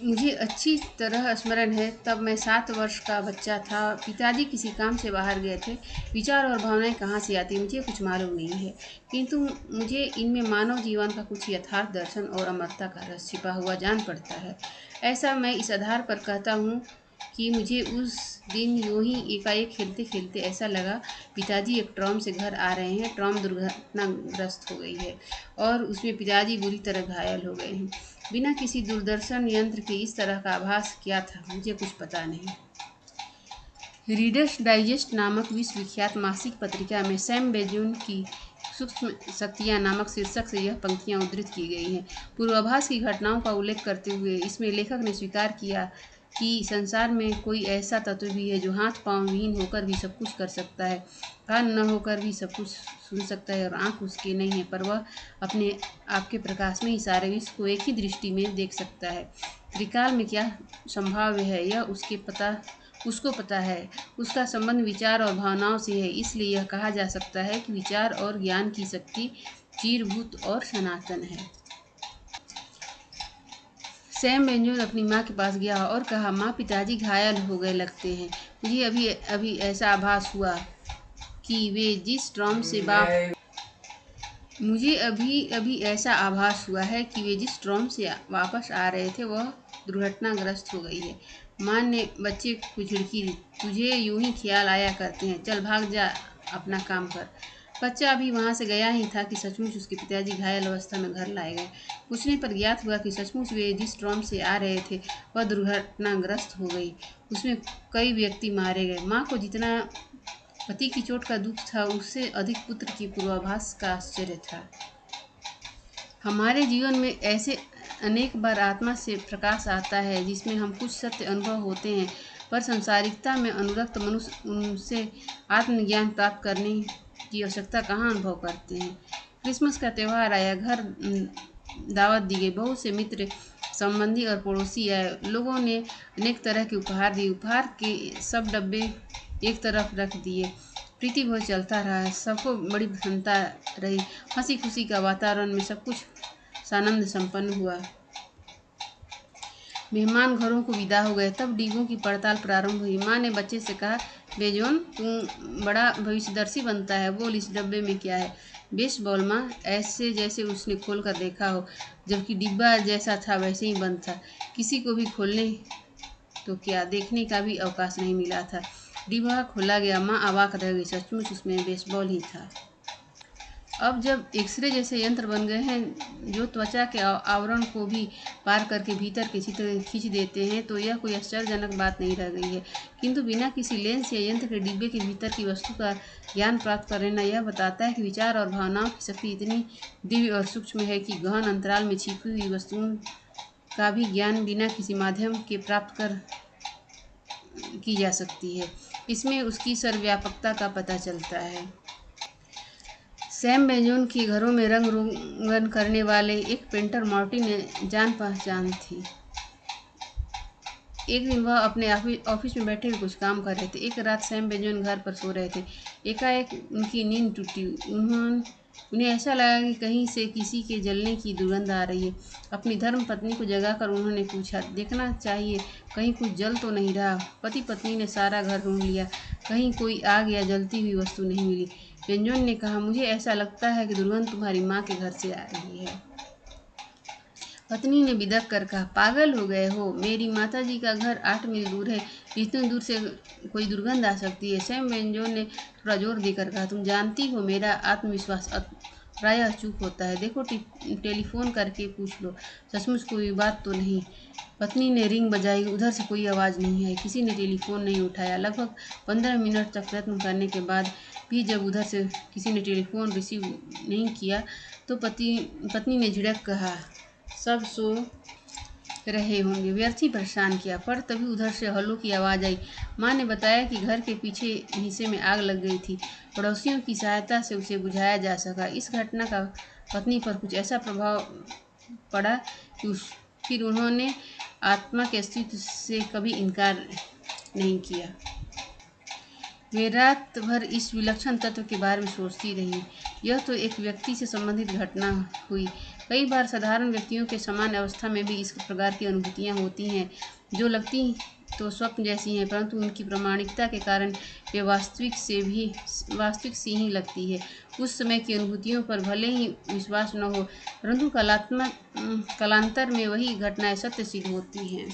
मुझे अच्छी तरह स्मरण है, तब मैं 7 वर्ष का बच्चा था। पिताजी किसी काम से बाहर गए थे। विचार और भावनाएं कहाँ से आती मुझे कुछ मालूम नहीं है, किंतु मुझे इनमें मानव जीवन का कुछ यथार्थ दर्शन और अमरता का रस छिपा हुआ जान पड़ता है। ऐसा मैं इस आधार पर कहता हूँ कि मुझे उस दिन यूं ही एकाएक खेलते खेलते ऐसा लगा, पिताजी एक ट्राम से घर आ रहे हैं। ट्राम दुर्घटनाग्रस्त हो गई है और उसमें पिताजी बुरी तरह घायल हो गए हैं। बिना किसी दूरदर्शन यंत्र के इस तरह का आभास क्या था मुझे कुछ पता नहीं। रीडर्स डाइजेस्ट नामक विश्वविख्यात मासिक पत्रिका में सैम बेजोन की सूक्ष्म शक्तियाँ नामक शीर्षक से यह पंक्तियाँ उद्धृत की गई हैं। पूर्वाभास की घटनाओं का उल्लेख करते हुए इसमें लेखक ने स्वीकार किया कि संसार में कोई ऐसा तत्व भी है जो हाथ पांव विहीन होकर भी सब कुछ कर सकता है, कान न होकर भी सब कुछ सुन सकता है और आँख उसके नहीं है, पर वह अपने आपके प्रकाश में ही सारे विश्व को एक ही दृष्टि में देख सकता है। त्रिकाल में क्या संभाव्य है यह उसको पता है। उसका संबंध विचार और भावनाओं से है, इसलिए यह कहा जा सकता है कि विचार और ज्ञान की शक्ति चिरभूत और सनातन है। सैम बेंजोन अपनी माँ के पास गया और कहा, माँ, पिताजी घायल हो गए लगते हैं। मुझे अभी अभी ऐसा आभास हुआ कि वे जिस ट्रॉम से वापस आ रहे थे वह दुर्घटनाग्रस्त हो गई है। माँ ने बच्चे को झिड़की दी, तुझे यूं ही ख्याल आया करते हैं, चल भाग जा, अपना काम कर। बच्चा अभी वहाँ से गया ही था कि सचमुच उसके पिताजी घायल अवस्था में घर लाए गए। पूछने पर ज्ञात हुआ कि सचमुच वे जिस ट्रॉम से आ रहे थे वह दुर्घटनाग्रस्त हो गई। उसमें कई व्यक्ति मारे गए। माँ को जितना पति की चोट का दुख था, उससे अधिक पुत्र की पूर्वाभास का आश्चर्य था। हमारे जीवन में ऐसे अनेक बार आत्मा से प्रकाश आता है जिसमें हम कुछ सत्य अनुभव होते हैं, पर संसारिकता में अनुरक्त मनुष्य उनसे आत्मज्ञान प्राप्त करने की आवश्यकता कहाँ अनुभव करते हैं। क्रिसमस का त्यौहार आया, घर दावत दी गई, बहुत से मित्र, संबंधी और पड़ोसी आए। लोगों ने अनेक तरह के उपहार दिए। उपहार के सब डब्बे एक तरफ रख दिए। प्रीति भोज चलता रहा, सबको बड़ी प्रसन्नता रही। हंसी खुशी का वातावरण में सब कुछ सानंद संपन्न हुआ। मेहमान घरों को विदा हो गए, तब डिब्बों की पड़ताल प्रारंभ हुई। माँ ने बच्चे से कहा, बेजोन, तू बड़ा भविष्यदर्शी बनता है, बोल इस डब्बे में क्या है। बेसबॉल माँ, ऐसे जैसे उसने खोल कर देखा हो, जबकि डिब्बा जैसा था वैसे ही बंद था। किसी को भी खोलने तो क्या देखने का भी अवकाश नहीं मिला था। डिब्बा खोला गया, माँ अवाक रह गई, सचमुच उसमें बेसबॉल ही था। अब जब एक्सरे जैसे यंत्र बन गए हैं जो त्वचा के आवरण को भी पार करके भीतर के चित्र खींच देते हैं, तो यह कोई आश्चर्यजनक बात नहीं रह गई है। किंतु बिना किसी लेंस या यंत्र के डिब्बे के भीतर की वस्तु का ज्ञान प्राप्त कर लेना यह बताता है कि विचार और भावनाओं की शक्ति इतनी दिव्य और सूक्ष्म है कि गहन अंतराल में छिपी हुई वस्तुओं का भी ज्ञान बिना किसी माध्यम के प्राप्त कर की जा सकती है। इसमें उसकी सर्वव्यापकता का पता चलता है। सैम बेंजोन के घरों में रंग रोगन करने वाले एक पेंटर मार्टी ने जान पहचान थी। एक दिन वह अपने ऑफिस में बैठे हुए कुछ काम कर रहे थे। एक रात सैम बेंजोन घर पर सो रहे थे। एकाएक उनकी नींद टूटी। उन्हें ऐसा लगा कि कहीं से किसी के जलने की दुर्गंध आ रही है। अपनी धर्म पत्नी को जगाकर उन्होंने पूछा, देखना चाहिए कहीं कुछ जल तो नहीं रहा। पति पत्नी ने सारा घर ढूंढ लिया, कहीं कोई आग या जलती हुई वस्तु नहीं मिली। बेंजोन ने कहा, मुझे ऐसा लगता है कि दुर्गंध तुम्हारी माँ के घर से आ रही है। पत्नी ने बिदक कर कहा, पागल हो गए हो, मेरी माताजी का घर 8 मील दूर है, इतनी दूर से कोई दुर्गंध आ सकती है। सैम बेंजोन ने थोड़ा जोर देकर कहा, तुम जानती हो मेरा आत्मविश्वास प्रायः चूक होता है। देखो, टेलीफोन करके पूछ लो, सचमुच कोई बात तो नहीं। पत्नी ने रिंग बजाई, उधर से कोई आवाज़ नहीं आई। किसी ने टेलीफोन नहीं उठाया। लगभग 15 मिनट तक प्रयत्न करने के बाद भी जब उधर से किसी ने टेलीफोन रिसीव नहीं किया तो पत्नी ने झिड़क कहा, सब सो रहे होंगे, व्यर्थ ही परेशान किया। पर तभी उधर से हल्लों की आवाज़ आई। माँ ने बताया कि घर के पीछे हिस्से में आग लग गई थी। पड़ोसियों की सहायता से उसे बुझाया जा सका। इस घटना का पत्नी पर कुछ ऐसा प्रभाव पड़ा कि फिर उन्होंने आत्मा के अस्तित्व से कभी इनकार नहीं किया। वे रात भर इस विलक्षण तत्व के बारे में सोचती रही। यह तो एक व्यक्ति से संबंधित घटना हुई, कई बार साधारण व्यक्तियों के समान अवस्था में भी इस प्रकार की अनुभूतियाँ होती हैं जो लगती तो स्वप्न जैसी हैं, परंतु उनकी प्रामाणिकता के कारण वे वास्तविक सी ही लगती है। उस समय की अनुभूतियों पर भले ही विश्वास न हो, परंतु कालांतर में वही घटनाएं सत्य सिद्ध होती हैं।